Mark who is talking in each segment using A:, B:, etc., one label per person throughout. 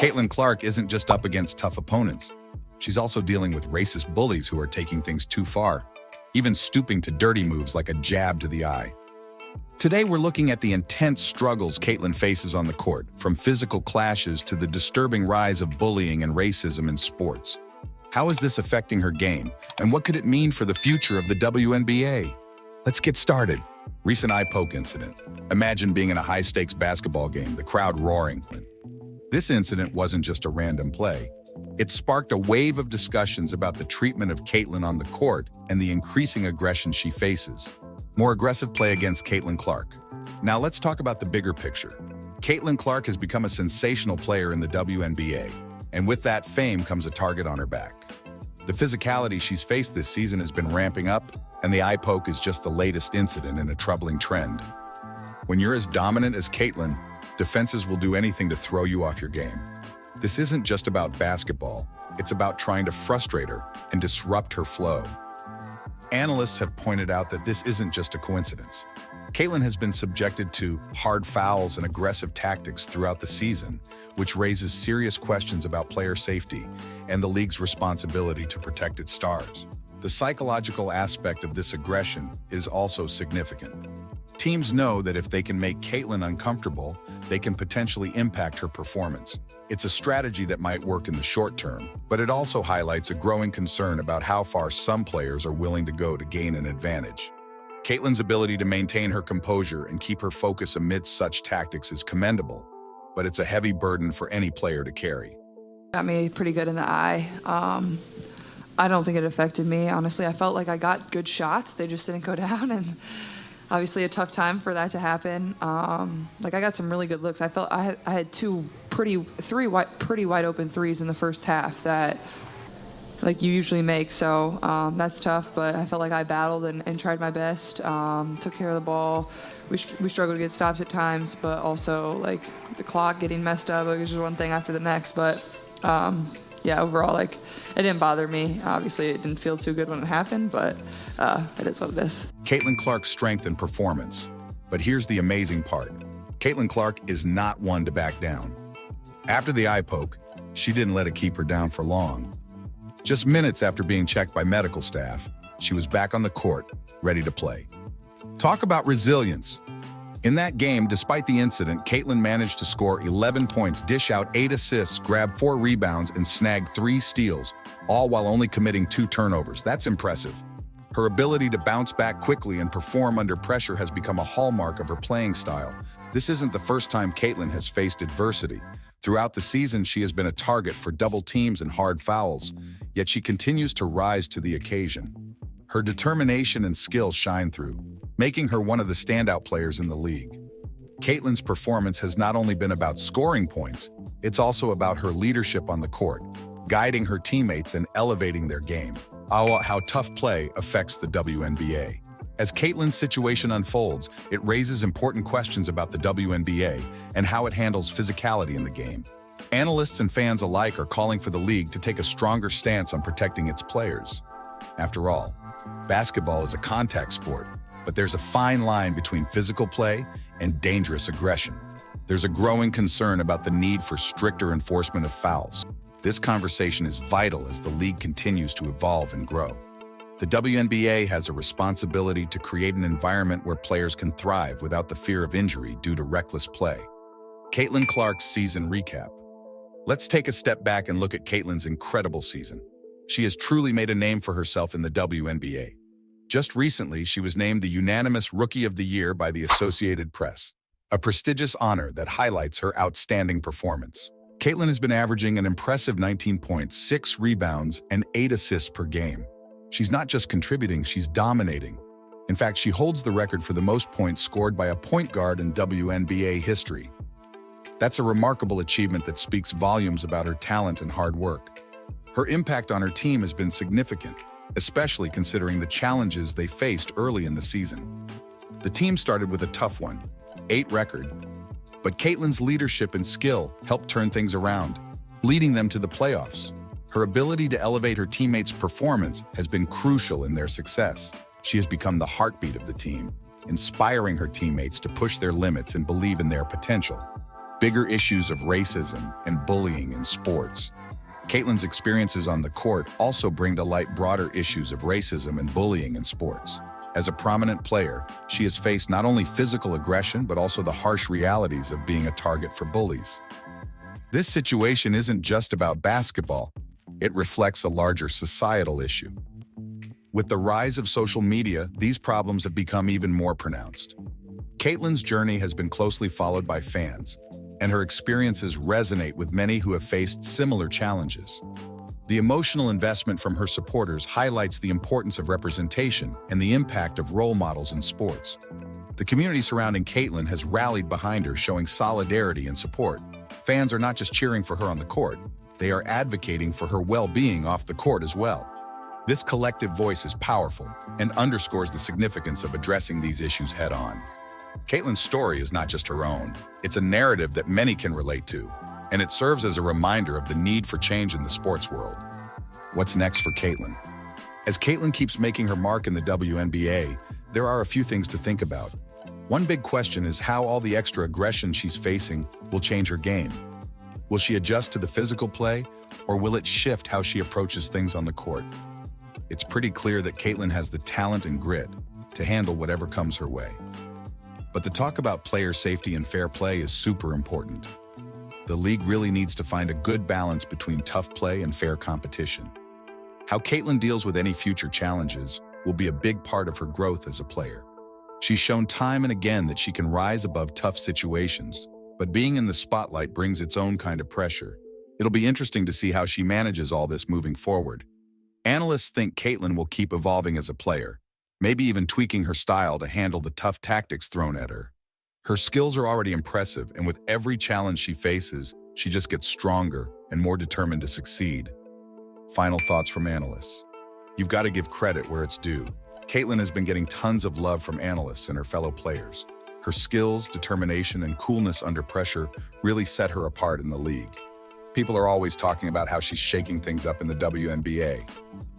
A: Caitlin Clark isn't just up against tough opponents. She's also dealing with racist bullies who are taking things too far, even stooping to dirty moves like a jab to the eye. Today, we're looking at the intense struggles Caitlin faces on the court, from physical clashes to the disturbing rise of bullying and racism in sports. How is this affecting her game, and what could it mean for the future of the WNBA? Let's get started. Recent eye poke incident. Imagine being in a high-stakes basketball game, the crowd roaring. This incident wasn't just a random play. It sparked a wave of discussions about the treatment of Caitlin on the court and the increasing aggression she faces. More aggressive play against Caitlin Clark. Now let's talk about the bigger picture. Caitlin Clark has become a sensational player in the WNBA, and with that fame comes a target on her back. The physicality she's faced this season has been ramping up, and the eye poke is just the latest incident in a troubling trend. When you're as dominant as Caitlin, defenses will do anything to throw you off your game. This isn't just about basketball, it's about trying to frustrate her and disrupt her flow. Analysts have pointed out that this isn't just a coincidence. Caitlin has been subjected to hard fouls and aggressive tactics throughout the season, which raises serious questions about player safety and the league's responsibility to protect its stars. The psychological aspect of this aggression is also significant. Teams know that if they can make Caitlin uncomfortable, they can potentially impact her performance. It's a strategy that might work in the short term, but it also highlights a growing concern about how far some players are willing to go to gain an advantage. Caitlin's ability to maintain her composure and keep her focus amidst such tactics is commendable, but it's a heavy burden for any player to carry.
B: Got me pretty good in the eye. I don't think it affected me. Honestly, I felt like I got good shots. They just didn't go down, and obviously a tough time for that to happen. I got some really good looks. I felt I had three pretty wide open threes in the first half that you usually make. So that's tough, but I felt like I battled and tried my best. Took care of the ball. We struggled to get stops at times, but also the clock getting messed up. It was just one thing after the next, but overall, it didn't bother me. Obviously, it didn't feel too good when it happened, but it is what it is.
A: Caitlin Clark's strength and performance. But here's the amazing part. Caitlin Clark is not one to back down. After the eye poke, she didn't let it keep her down for long. Just minutes after being checked by medical staff, she was back on the court, ready to play. Talk about resilience. In that game, despite the incident, Caitlin managed to score 11 points, dish out 8 assists, grab 4 rebounds, and snag 3 steals, all while only committing 2 turnovers. That's impressive. Her ability to bounce back quickly and perform under pressure has become a hallmark of her playing style. This isn't the first time Caitlin has faced adversity. Throughout the season, she has been a target for double teams and hard fouls, yet she continues to rise to the occasion. Her determination and skill shine through, making her one of the standout players in the league. Caitlin's performance has not only been about scoring points, it's also about her leadership on the court, guiding her teammates and elevating their game. How tough play affects the WNBA. As Caitlin's situation unfolds, it raises important questions about the WNBA and how it handles physicality in the game. Analysts and fans alike are calling for the league to take a stronger stance on protecting its players. After all, basketball is a contact sport, but there's a fine line between physical play and dangerous aggression. There's a growing concern about the need for stricter enforcement of fouls. This conversation is vital as the league continues to evolve and grow. The WNBA has a responsibility to create an environment where players can thrive without the fear of injury due to reckless play. Caitlin Clark's season recap. Let's take a step back and look at Caitlin's incredible season. She has truly made a name for herself in the WNBA. Just recently, she was named the unanimous Rookie of the Year by the Associated Press, a prestigious honor that highlights her outstanding performance. Caitlin has been averaging an impressive 19 points, 6 rebounds, and 8 assists per game. She's not just contributing, she's dominating. In fact, she holds the record for the most points scored by a point guard in WNBA history. That's a remarkable achievement that speaks volumes about her talent and hard work. Her impact on her team has been significant, especially considering the challenges they faced early in the season. The team started with a tough 1-8 record, but Caitlin's leadership and skill helped turn things around, leading them to the playoffs. Her ability to elevate her teammates' performance has been crucial in their success. She has become the heartbeat of the team, inspiring her teammates to push their limits and believe in their potential. bigger issues of racism and bullying in sports. Caitlin's experiences on the court also bring to light broader issues of racism and bullying in sports. As a prominent player, she has faced not only physical aggression, but also the harsh realities of being a target for bullies. This situation isn't just about basketball. It reflects a larger societal issue. With the rise of social media, these problems have become even more pronounced. Caitlin's journey has been closely followed by fans, and her experiences resonate with many who have faced similar challenges. The emotional investment from her supporters highlights the importance of representation and the impact of role models in sports. The community surrounding Caitlin has rallied behind her, showing solidarity and support. Fans are not just cheering for her on the court, they are advocating for her well-being off the court as well. This collective voice is powerful and underscores the significance of addressing these issues head-on. Caitlin's story is not just her own. It's a narrative that many can relate to, and it serves as a reminder of the need for change in the sports world. What's next for Caitlin? As Caitlin keeps making her mark in the WNBA, there are a few things to think about. One big question is how all the extra aggression she's facing will change her game. Will she adjust to the physical play, or will it shift how she approaches things on the court? It's pretty clear that Caitlin has the talent and grit to handle whatever comes her way. But the talk about player safety and fair play is super important. The league really needs to find a good balance between tough play and fair competition. How Caitlin deals with any future challenges will be a big part of her growth as a player. She's shown time and again that she can rise above tough situations, but being in the spotlight brings its own kind of pressure. It'll be interesting to see how she manages all this moving forward. Analysts think Caitlin will keep evolving as a player, maybe even tweaking her style to handle the tough tactics thrown at her. Her skills are already impressive, and with every challenge she faces, she just gets stronger and more determined to succeed. Final thoughts from analysts. You've got to give credit where it's due. Caitlin has been getting tons of love from analysts and her fellow players. Her skills, determination, and coolness under pressure really set her apart in the league. People are always talking about how she's shaking things up in the WNBA.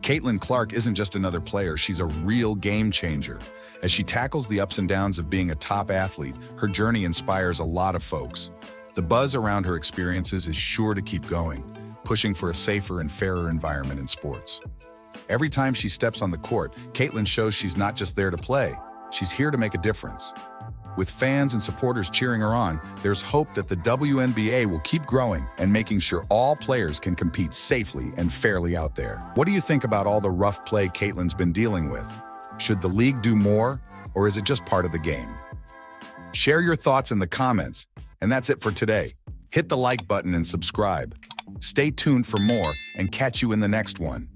A: Caitlin Clark isn't just another player, she's a real game changer. As she tackles the ups and downs of being a top athlete, her journey inspires a lot of folks. The buzz around her experiences is sure to keep going, pushing for a safer and fairer environment in sports. Every time she steps on the court, Caitlin shows she's not just there to play, she's here to make a difference. With fans and supporters cheering her on, there's hope that the WNBA will keep growing and making sure all players can compete safely and fairly out there. What do you think about all the rough play Caitlin's been dealing with? Should the league do more, or is it just part of the game? Share your thoughts in the comments, and that's it for today. Hit the like button and subscribe. Stay tuned for more, and catch you in the next one.